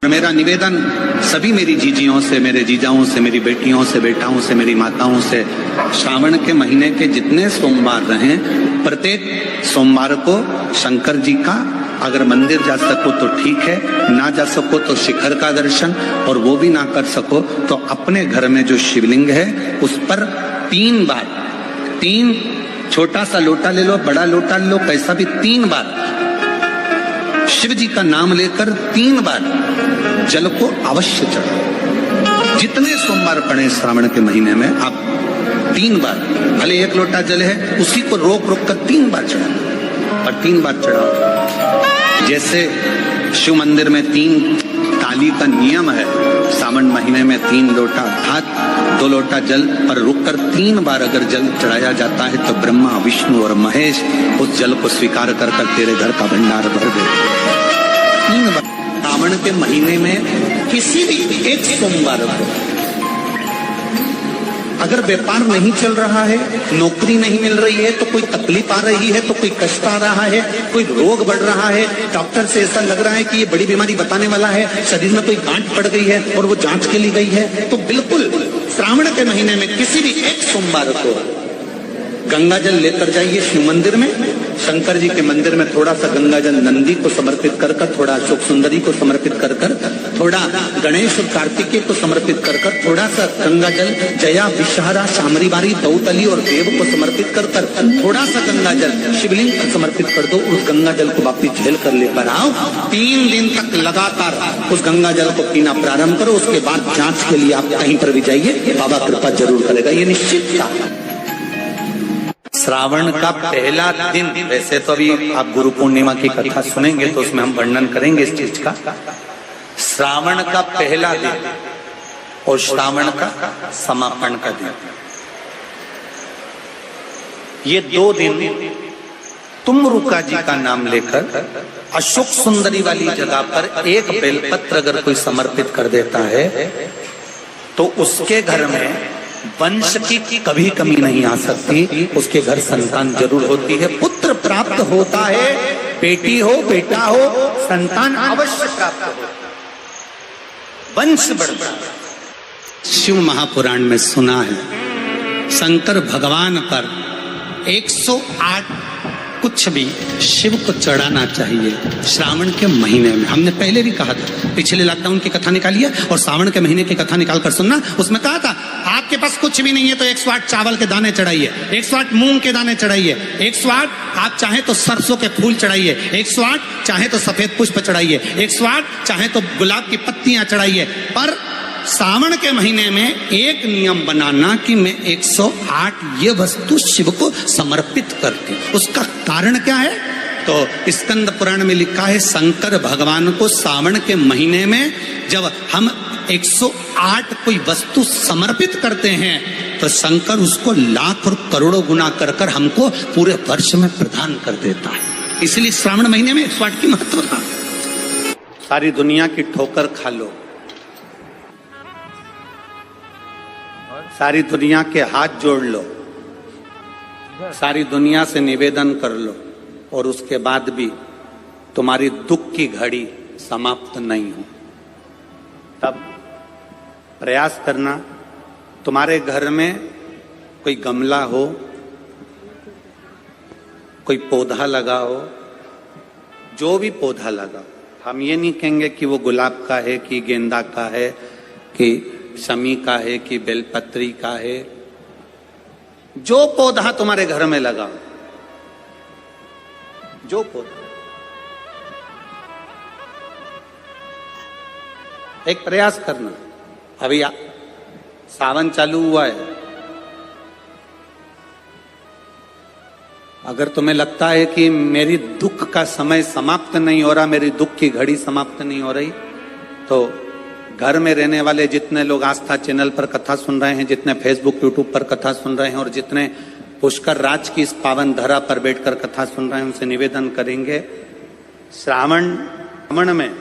मेरा निवेदन सभी मेरी जीजियों से, मेरे जीजाओं से, मेरी बेटियों से, बेटाओं से, मेरी माताओं से, श्रावण के महीने के जितने सोमवार रहे, प्रत्येक सोमवार को शंकर जी का अगर मंदिर जा सको तो ठीक है, ना जा सको तो शिखर का दर्शन, और वो भी ना कर सको तो अपने घर में जो शिवलिंग है उस पर 3 बार, 3 छोटा सा लोटा ले लो, बड़ा लोटा ले लो, कैसा भी 3 बार शिव जी का नाम लेकर 3 बार जल को अवश्य चढ़ाओ। जितने सोमवार पड़े श्रावण के महीने में आप 3 बार, भले 1 लोटा जल है उसी को रोक रोक कर 3 बार चढ़ाओ, और 3 बार चढ़ाओ। जैसे शिव मंदिर में 3 ताली का नियम है, सावन महीने में 3 लोटा हाथ, 2 लोटा जल पर रुककर 3 बार अगर जल चढ़ाया जाता है तो ब्रह्मा, विष्णु और महेश उस जल को स्वीकार कर तेरे घर का भंडार भर दे। 3 बार सावन के महीने में किसी भी एक सोमवार को अगर व्यापार नहीं चल रहा है, नौकरी नहीं मिल रही है, तो कोई तकलीफ आ रही है, तो कोई कष्ट आ रहा है, कोई रोग बढ़ रहा है, डॉक्टर से ऐसा लग रहा है कि ये बड़ी बीमारी बताने वाला है, शरीर में कोई गांठ पड़ गई है और वो जांच के लिए गई है, तो बिल्कुल श्रावण के महीने में किसी भी एक सोमवार को गंगा जल लेकर जाइए शिव मंदिर में, शंकर जी के मंदिर में थोड़ा सा गंगा जल नंदी को समर्पित कर कर, थोड़ा अशोक सुंदरी को समर्पित कर कर, थोड़ा गणेश और कार्तिकेय को समर्पित कर कर, थोड़ा सा गंगा जल जया, विषहारा, शामरी बारी, दौतली और देव को समर्पित कर कर, थोड़ा सा गंगा जल शिवलिंग को समर्पित कर दो। उस गंगा जल को वापिस झेल कर लेकर आओ, 3 दिन तक लगातार उस गंगा जल को पीना प्रारंभ करो। उसके बाद जांच के लिए आप कहीं पर भी जाइए, बाबा कृपा जरूर करेगा, ये निश्चित था। श्रावण का पहला दिन, वैसे तो अभी आप गुरु पूर्णिमा की कथा सुनेंगे तो उसमें हम वर्णन करेंगे इस चीज का। श्रावण का पहला दिन और श्रावण का समापन का दिन, ये 2 दिन तुम रुका जी का नाम लेकर अशोक सुंदरी वाली जगह पर एक बेलपत्र अगर कोई समर्पित कर देता है तो उसके घर में वंश की कभी कमी नहीं आ सकती, उसके घर संतान जरूर होती है, पुत्र प्राप्त होता है, बेटी हो बेटा हो संतान अवश्य प्राप्त हो, वंश बढ़ता है। शिव महापुराण में सुना है शंकर भगवान पर 108 कुछ भी शिव को चढ़ाना चाहिए श्रावण के महीने में। हमने पहले भी कहा था, पिछले लॉकडाउन की कथा निकालिए और श्रावण के महीने की कथा निकाल कर सुनना। उसमें कहा था आपके पास कुछ भी नहीं है तो 108 चावल के दाने चढ़ाइए, 108 मूंग के दाने चढ़ाइए, 108 आप चाहे तो सरसों के फूल चढ़ाइए, 108 चाहे तो सफेद पुष्प चढ़ाइए, 108 चाहे तो गुलाब की पत्तियां चढ़ाइए। पर सावन के महीने में एक नियम बनाना कि मैं 108 ये वस्तु शिव को समर्पित करती। उसका कारण क्या है? तो स्कंद पुराण में लिखा है शंकर भगवान को सावन के महीने में जब हम 108 कोई वस्तु समर्पित करते हैं तो शंकर उसको लाख और करोड़ों गुना कर कर हमको पूरे वर्ष में प्रदान कर देता है। इसलिए श्रावण महीने में 108 की महत्वता। सारी दुनिया की ठोकर खा लो, सारी दुनिया के हाथ जोड़ लो, सारी दुनिया से निवेदन कर लो और उसके बाद भी तुम्हारी दुख की घड़ी समाप्त नहीं हो, तब प्रयास करना तुम्हारे घर में कोई गमला हो, कोई पौधा लगा हो, जो भी पौधा लगा, हम ये नहीं कहेंगे कि वो गुलाब का है कि गेंदा का है कि शमी का है कि बेलपत्री का है, जो पौधा तुम्हारे घर में लगा, जो पौधा, एक प्रयास करना। अभी सावन चालू हुआ है, अगर तुम्हें लगता है कि मेरी दुख का समय समाप्त नहीं हो रहा, मेरी दुख की घड़ी समाप्त नहीं हो रही, तो घर में रहने वाले जितने लोग आस्था चैनल पर कथा सुन रहे हैं, जितने फेसबुक यूट्यूब पर कथा सुन रहे हैं और जितने पुष्कर राज की इस पावन धरा पर बैठकर कथा सुन रहे हैं, उनसे निवेदन करेंगे श्रावण में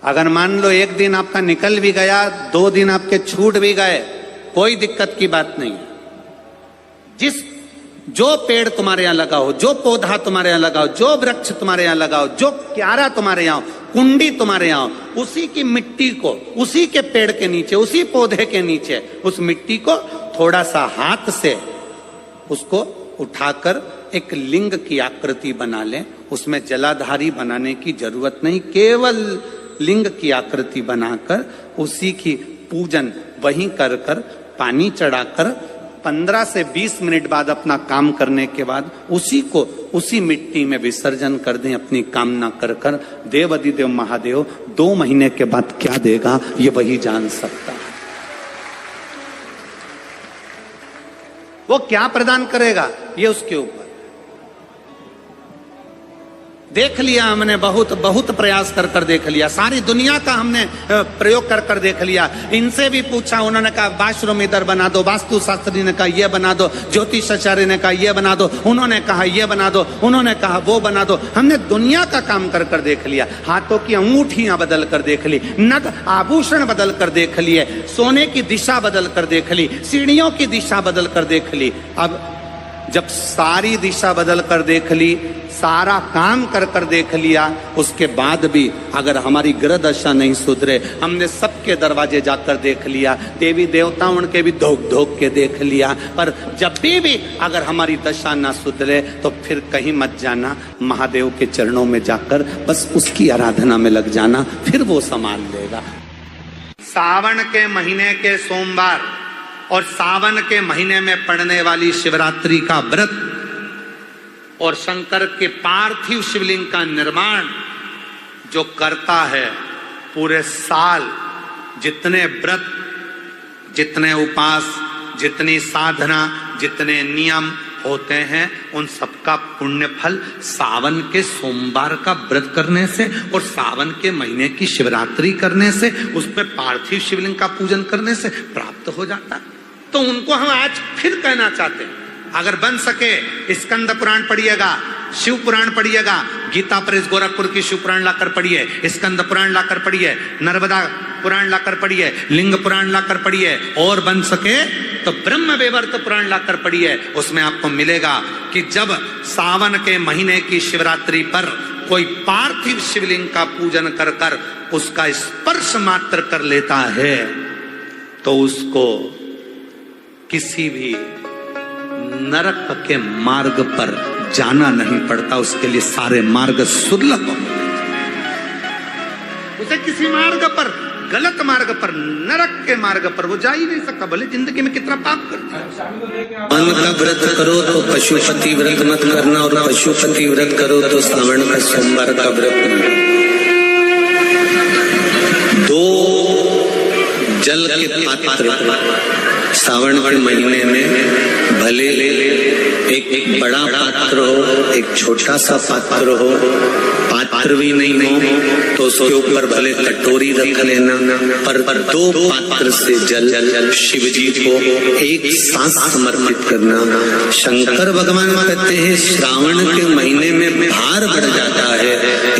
अगर मान लो एक दिन आपका निकल भी गया, 2 दिन आपके छूट भी गए, कोई दिक्कत की बात नहीं। जो पेड़ तुम्हारे यहाँ लगा हो, जो पौधा तुम्हारे यहाँ लगा हो, जो वृक्ष तुम्हारे यहाँ लगा हो, जो क्यारा तुम्हारे यहाँ हो, कुंडी तुम्हारे यहाँ, उसी की मिट्टी को, उसी के पेड़ के नीचे, उसी पौधे के नीचे उस मिट्टी को थोड़ा सा हाथ से उसको उठाकर एक लिंग की आकृति बना लें। उसमें जलाधारी बनाने की जरूरत नहीं, केवल लिंग की आकृति बनाकर उसी की पूजन वहीं कर कर पानी चढ़ाकर 15 से 20 मिनट बाद अपना काम करने के बाद उसी को उसी मिट्टी में विसर्जन कर दें अपनी कामना कर कर। देव अधिदेव महादेव 2 महीने के बाद क्या देगा ये वही जान सकता है। वो क्या प्रदान करेगा ये उसके ऊपर। देख लिया हमने, बहुत बहुत प्रयास कर कर देख लिया, सारी दुनिया का हमने प्रयोग कर कर देख लिया। इनसे भी पूछा, उन्होंने कहा वाशरूम इधर बना दो, वास्तु शास्त्री ने कहा ये बना दो, ज्योतिष आचार्य ने कहा ये बना दो, उन्होंने कहा ये बना दो, उन्होंने कहा वो बना दो। हमने दुनिया का काम कर कर देख लिया, हाथों की अंगूठियां बदल कर देख ली, नग आभूषण बदल कर देख लिए, सोने की दिशा बदल कर देख ली, सीढ़ियों की दिशा बदल कर देख ली। अब जब सारी दिशा बदल कर देख ली, सारा काम कर कर देख लिया, उसके बाद भी अगर हमारी ग्रह दशा नहीं सुधरे, हमने सबके दरवाजे जाकर देख लिया, देवी देवता उनके भी धोक धोक के देख लिया, पर जब भी अगर हमारी दशा ना सुधरे तो फिर कहीं मत जाना, महादेव के चरणों में जाकर बस उसकी आराधना में लग जाना, फिर वो संभाल लेगा। सावन के महीने के सोमवार और सावन के महीने में पड़ने वाली शिवरात्रि का व्रत और शंकर के पार्थिव शिवलिंग का निर्माण जो करता है, पूरे साल जितने व्रत, जितने उपास, जितनी साधना, जितने नियम होते हैं, उन सबका पुण्य फल सावन के सोमवार का व्रत करने से और सावन के महीने की शिवरात्रि करने से, उस पर पार्थिव शिवलिंग का पूजन करने से प्राप्त हो जाता है। तो उनको हम आज फिर कहना चाहते हैं, अगर बन सके स्कंद पुराण पढ़िएगा, शिव पुराण पढ़िएगा, गीता प्रेस गोरखपुर की शिव पुराण लाकर पढ़िए, स्कंद पुराण लाकर पढ़िए, नर्मदा पुराण लाकर पढ़िए, लिंग पुराण लाकर पढ़िए, और बन सके तो ब्रह्म वैवर्त पुराण लाकर पढ़िए। उसमें आपको मिलेगा कि जब सावन के महीने की शिवरात्रि पर कोई पार्थिव शिवलिंग का पूजन कर कर उसका स्पर्श मात्र कर लेता है तो उसको किसी भी नरक के मार्ग पर जाना नहीं पड़ता, उसके लिए सारे मार्ग सुलभ हो। उसे किसी मार्ग पर, गलत मार्ग पर, नरक के मार्ग पर वो जा ही नहीं सकता, भले जिंदगी में कितना पाप करता है। सावन का व्रत करो तो पशुपति व्रत मत करना, और पशुपति व्रत करो तो सावन का सोमवार का व्रत करना। 2 जल के पात्र सावन के महीने में, भले एक बड़ा पात्र हो, एक छोटा सा पात्र हो, पात्र भी नहीं हो तो उसके ऊपर भले कटोरी रख लेना, पर 2 पात्र से जल शिव जी को एक साथ समर्पित करना। शंकर भगवान कहते हैं श्रावण के महीने में भार बढ़ जाता है।